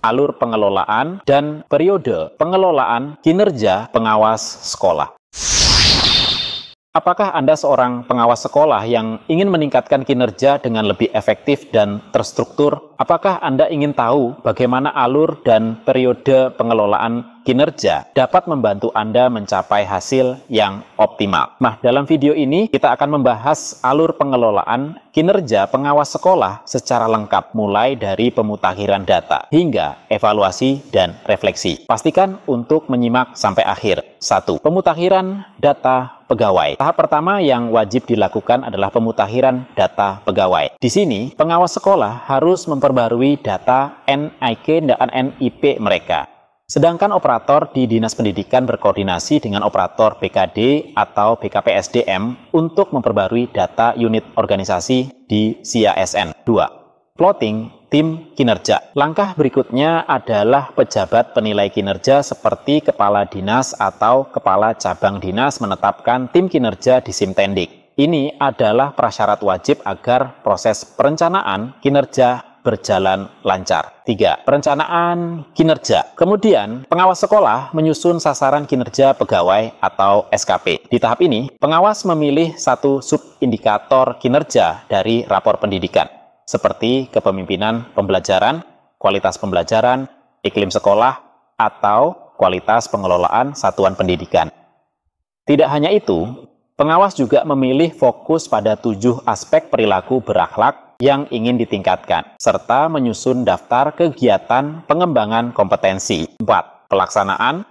alur pengelolaan dan periode pengelolaan kinerja pengawas sekolah. Apakah Anda seorang pengawas sekolah yang ingin meningkatkan kinerja dengan lebih efektif dan terstruktur? Apakah Anda ingin tahu bagaimana alur dan periode pengelolaan kinerja dapat membantu Anda mencapai hasil yang optimal? Nah, dalam video ini kita akan membahas alur pengelolaan kinerja pengawas sekolah secara lengkap, mulai dari pemutakhiran data hingga evaluasi dan refleksi. Pastikan untuk menyimak sampai akhir. 1. Pemutakhiran data pegawai. Tahap pertama yang wajib dilakukan adalah pemutakhiran data pegawai. Di sini, pengawas sekolah harus memperbarui data NIK dan NIP mereka. Sedangkan operator di Dinas Pendidikan berkoordinasi dengan operator BKD atau BKPSDM untuk memperbarui data unit organisasi di SIA-SN. 2. Plotting tim kinerja. Langkah berikutnya adalah pejabat penilai kinerja seperti kepala dinas atau kepala cabang dinas menetapkan tim kinerja di Simtendik. Ini adalah prasyarat wajib agar proses perencanaan kinerja berjalan lancar. 3. Perencanaan kinerja. Kemudian, pengawas sekolah menyusun sasaran kinerja pegawai atau SKP. Di tahap ini, pengawas memilih satu subindikator kinerja dari rapor pendidikan, seperti kepemimpinan pembelajaran, kualitas pembelajaran, iklim sekolah, atau kualitas pengelolaan satuan pendidikan. Tidak hanya itu, pengawas juga memilih fokus pada 7 aspek perilaku berakhlak yang ingin ditingkatkan, serta menyusun daftar kegiatan pengembangan kompetensi. 4. Pelaksanaan,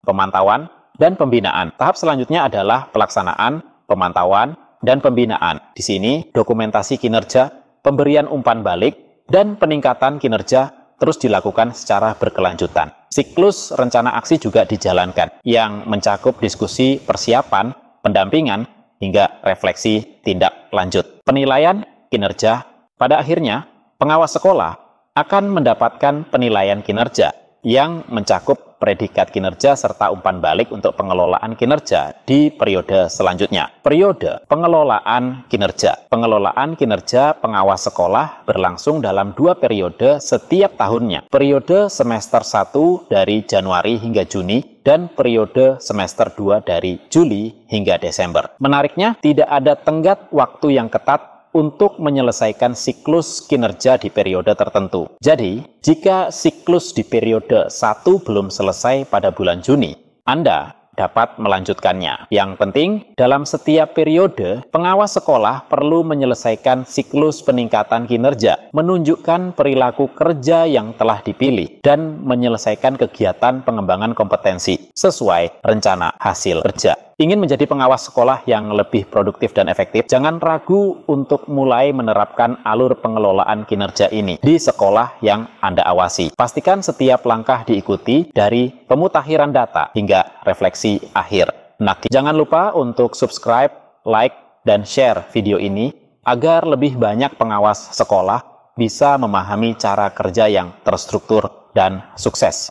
pemantauan, dan pembinaan. Tahap selanjutnya adalah pelaksanaan, pemantauan, dan pembinaan. Di sini, dokumentasi kinerja, pemberian umpan balik, dan peningkatan kinerja terus dilakukan secara berkelanjutan. Siklus rencana aksi juga dijalankan, yang mencakup diskusi persiapan, pendampingan, hingga refleksi tindak lanjut. Penilaian kinerja. Pada akhirnya, pengawas sekolah akan mendapatkan penilaian kinerja yang mencakup predikat kinerja serta umpan balik untuk pengelolaan kinerja di periode selanjutnya. Periode pengelolaan kinerja. Pengelolaan kinerja pengawas sekolah berlangsung dalam 2 periode setiap tahunnya. Periode semester 1 dari Januari hingga Juni dan periode semester 2 dari Juli hingga Desember. Menariknya, tidak ada tenggat waktu yang ketat untuk menyelesaikan siklus kinerja di periode tertentu. Jadi, jika siklus di periode 1 belum selesai pada bulan Juni, Anda dapat melanjutkannya. Yang penting, dalam setiap periode, pengawas sekolah perlu menyelesaikan siklus peningkatan kinerja, menunjukkan perilaku kerja yang telah dipilih, dan menyelesaikan kegiatan pengembangan kompetensi sesuai rencana hasil kerja. Ingin menjadi pengawas sekolah yang lebih produktif dan efektif? Jangan ragu untuk mulai menerapkan alur pengelolaan kinerja ini di sekolah yang Anda awasi. Pastikan setiap langkah diikuti dari pemutakhiran data hingga refleksi akhir. Nah, jangan lupa untuk subscribe, like, dan share video ini agar lebih banyak pengawas sekolah bisa memahami cara kerja yang terstruktur dan sukses.